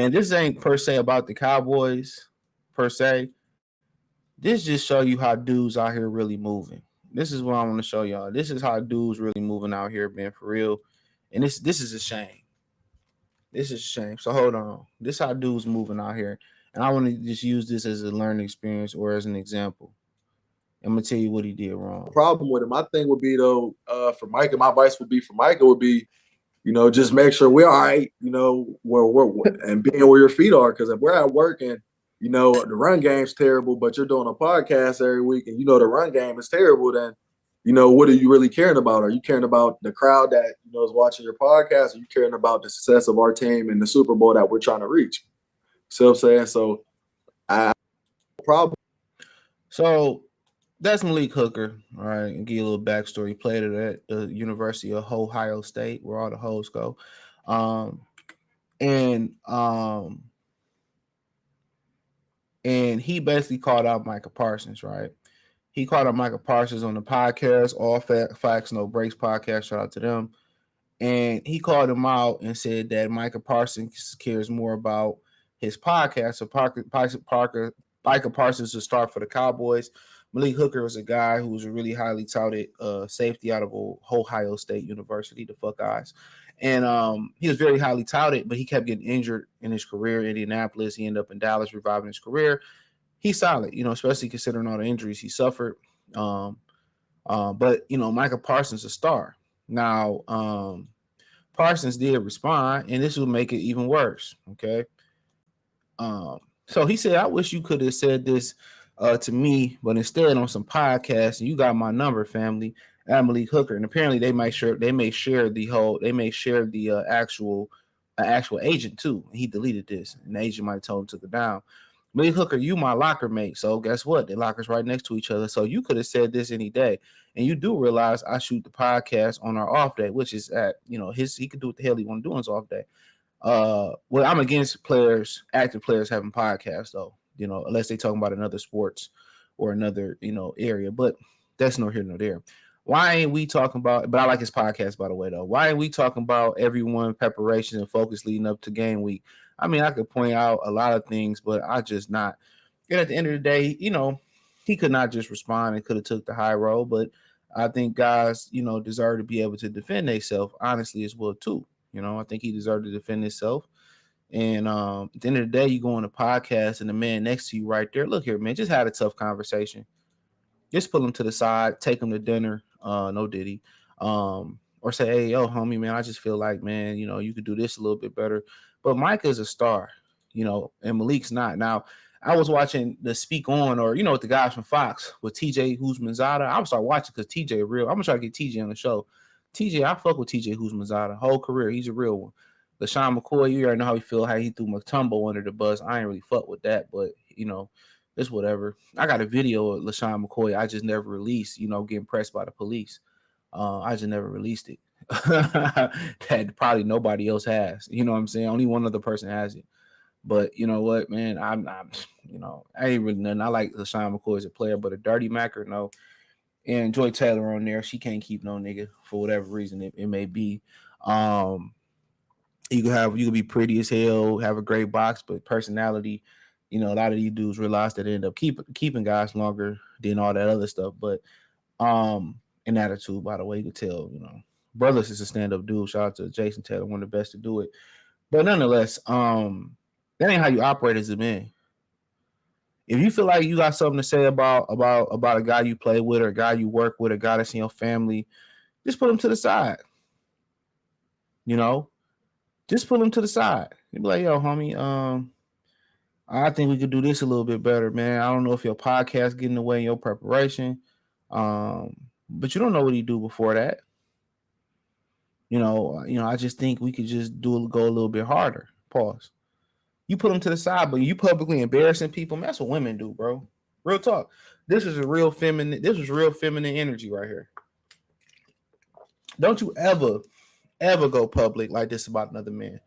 And this ain't per se about the Cowboys, per se. This just show you how dudes out here really moving. This is what I want to show y'all. This is how dudes really moving out here, man, for real. And this is a shame. This is a shame. So hold on. This is how dudes moving out here. And I want to just use this as a learning experience or as an example. I'm gonna tell you what he did wrong. Problem with him. My thing would be though, for Micah, my advice would be for Micah would be, just make sure we're all right, where we're and being where your feet are. Because if we're at work and the run game's terrible, but you're doing a podcast every week and the run game is terrible, then what are you really caring about? Are you caring about the crowd that is watching your podcast? Are you caring about the success of our team and the Super Bowl that we're trying to reach? See what I'm saying? So I probably that's Malik Hooker. All right, and give you a little backstory. He played at the University of Ohio State, where all the hoes go. And he basically called out Micah Parsons, right? He called out Micah Parsons on the podcast, All Facts No Breaks podcast. Shout out to them. And he called him out and said that Micah Parsons cares more about his podcast. So Micah Parsons to start for the Cowboys. Malik Hooker was a guy who was a really highly touted safety out of Ohio State University, the fuck eyes. And he was very highly touted, but he kept getting injured in his career. Indianapolis, he ended up in Dallas reviving his career. He's solid, especially considering all the injuries he suffered. But Micah Parsons a star. Now, Parsons did respond, and this would make it even worse, okay? So he said, I wish you could have said this to me, but instead on some podcast, and you got my number, family, at Malik Hooker. And apparently they may share the actual agent too. He deleted this, and the agent might have told him to took it down. Malik Hooker, you my locker mate. So guess what? The lockers right next to each other. So you could have said this any day. And you do realize I shoot the podcast on our off day, which is at he could do what the hell he want to do on his off day. Well, I'm against active players having podcasts though, unless they talking about another sports or another, area, but that's no here nor there. Why ain't we talking about, but I like his podcast, by the way, though. Why ain't we talking about everyone preparations and focus leading up to game week? I mean, I could point out a lot of things, but I just not. And at the end of the day, he could not just respond and could have took the high road, but I think guys, deserve to be able to defend themselves honestly as well, too. I think he deserved to defend himself. And at the end of the day, you go on a podcast and the man next to you right there, look here, man, just had a tough conversation. Just pull him to the side, take him to dinner. No Diddy. Or say, hey, yo, homie, man, I just feel like, man, you could do this a little bit better. But Micah's a star, and Malik's not. Now, I was watching the Speak On, or, with the guys from Fox with TJ Huzmanzada. I would start watching because TJ real. I'm going to try to get TJ on the show. TJ, I fuck with TJ Huzmanzada. Whole career, he's a real one. LaShawn McCoy, you already know how he feel, how he threw Mutombo under the bus. I ain't really fuck with that, but, it's whatever. I got a video of LaShawn McCoy I just never released, getting pressed by the police. I just never released it. That probably nobody else has. You know what I'm saying? Only one other person has it. But you know what, man? I ain't really nothing. I like LaShawn McCoy as a player, but a dirty Macker, no. And Joy Taylor on there, she can't keep no nigga for whatever reason it may be. You could be pretty as hell, have a great box, but personality, a lot of these dudes realize that they end up keeping guys longer than all that other stuff. But an attitude, by the way, you could tell, Brothers is a stand-up dude. Shout out to Jason Taylor, one of the best to do it. But nonetheless, that ain't how you operate as a man. If you feel like you got something to say about a guy you play with or a guy you work with, a guy that's in your family, just put him to the side. Just put him to the side. You be like, yo, homie, I think we could do this a little bit better, man. I don't know if your podcast getting away in your preparation, but you don't know what he do before that. I just think we could just go a little bit harder. Pause. You put them to the side, but you publicly embarrassing people. Man, that's what women do, bro. Real talk. This was real feminine energy right here. Don't you ever go public like this about another man.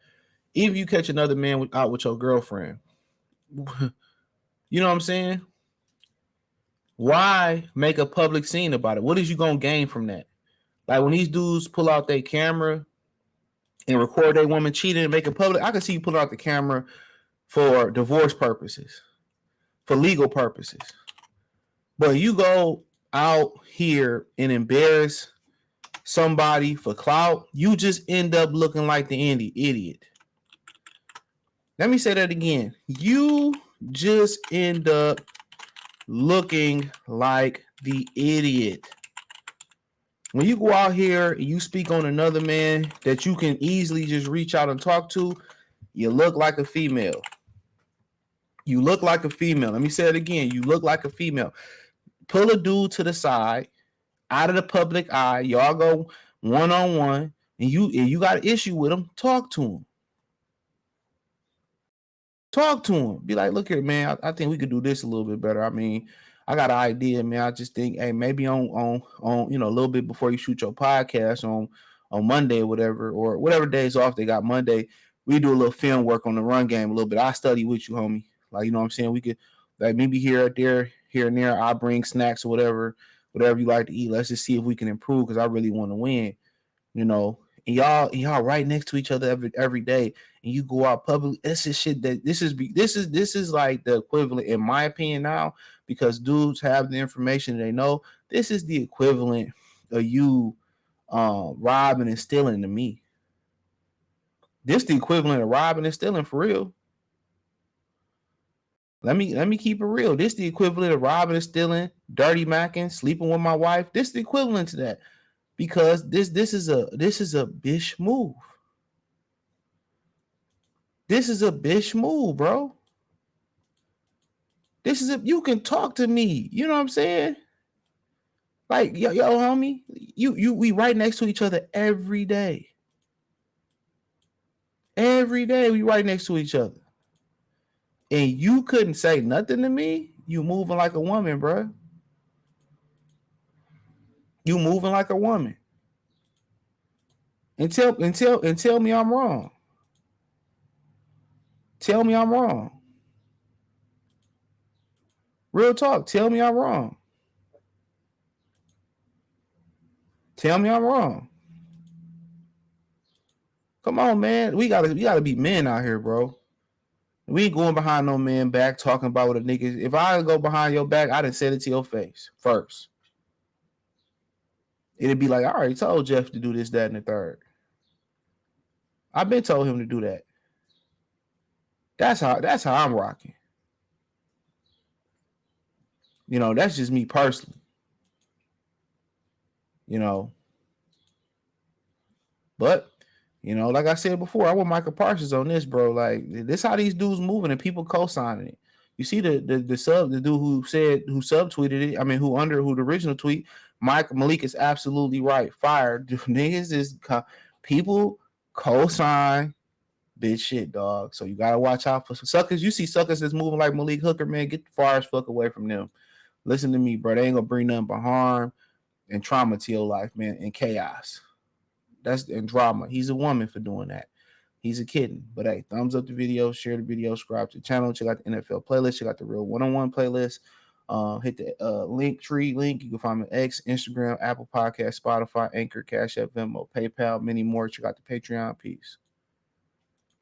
Even if you catch another man out with your girlfriend. You know what I'm saying? Why make a public scene about it? What is you gonna gain from that? Like when these dudes pull out their camera and record their woman cheating and make it public, I can see you pull out the camera for divorce purposes, for legal purposes. But you go out here and embarrass somebody for clout, you just end up looking like the idiot. Let me say that again. You just end up looking like the idiot. When you go out here and you speak on another man that you can easily just reach out and talk to, you look like a female. You look like a female. Let me say it again. You look like a female. Pull a dude to the side, out of the public eye. Y'all go one-on-one, and you got an issue with him. Talk to him. Talk to him. Be like, look here, man. I think we could do this a little bit better. I mean, I got an idea, man. I just think, hey, maybe on a little bit before you shoot your podcast on Monday or whatever days off they got Monday, we do a little film work on the run game a little bit. I study with you, homie. Like, you know what I'm saying? We could like maybe here and there. I bring snacks or whatever you like to eat. Let's just see if we can improve because I really want to win. You know, and y'all right next to each other every day, and you go out publicly. This is shit that this is like the equivalent, in my opinion, now, because dudes have the information they know. This is the equivalent of you robbing and stealing to me. This the equivalent of robbing and stealing for real. Let me keep it real. This the equivalent of robbing and stealing, dirty macking, sleeping with my wife. This the equivalent to that. Because this is a bitch move. This is a bitch move, bro. You can talk to me. You know what I'm saying? Like, yo, homie, we right next to each other every day. Every day we right next to each other. And you couldn't say nothing to me. You moving like a woman, bro. You moving like a woman. And tell me I'm wrong. Tell me I'm wrong. Real talk. Tell me I'm wrong. Tell me I'm wrong. Come on, man. We gotta be men out here, bro. We ain't going behind no man back talking about what a nigga. If I go behind your back, I done said it to your face first. It'd be like, I already told Jeff to do this, that, and the third. I've been told him to do that. That's how I'm rocking. You know, that's just me personally. You know. But, you know, like I said before, I want Micah Parsons on this, bro. Like, this how these dudes moving and people co-signing it. You see the dude who subtweeted it. I mean, who the original tweet, Malik is absolutely right. Fired. Niggas is people co-sign bitch shit, dog. So you gotta watch out for suckers. You see suckers that's moving like Malik Hooker, man. Get far as fuck away from them. Listen to me, bro. They ain't gonna bring nothing but harm and trauma to your life, man, and chaos. That's and drama. He's a woman for doing that. He's a kitten. But hey, thumbs up the video, share the video, subscribe to the channel, check out the NFL playlist, check out the real one-on-one playlist. Hit the Linktree link. You can find me on X, Instagram, Apple Podcast, Spotify, Anchor, Cash App, Venmo, PayPal, many more. Check out the Patreon. Peace.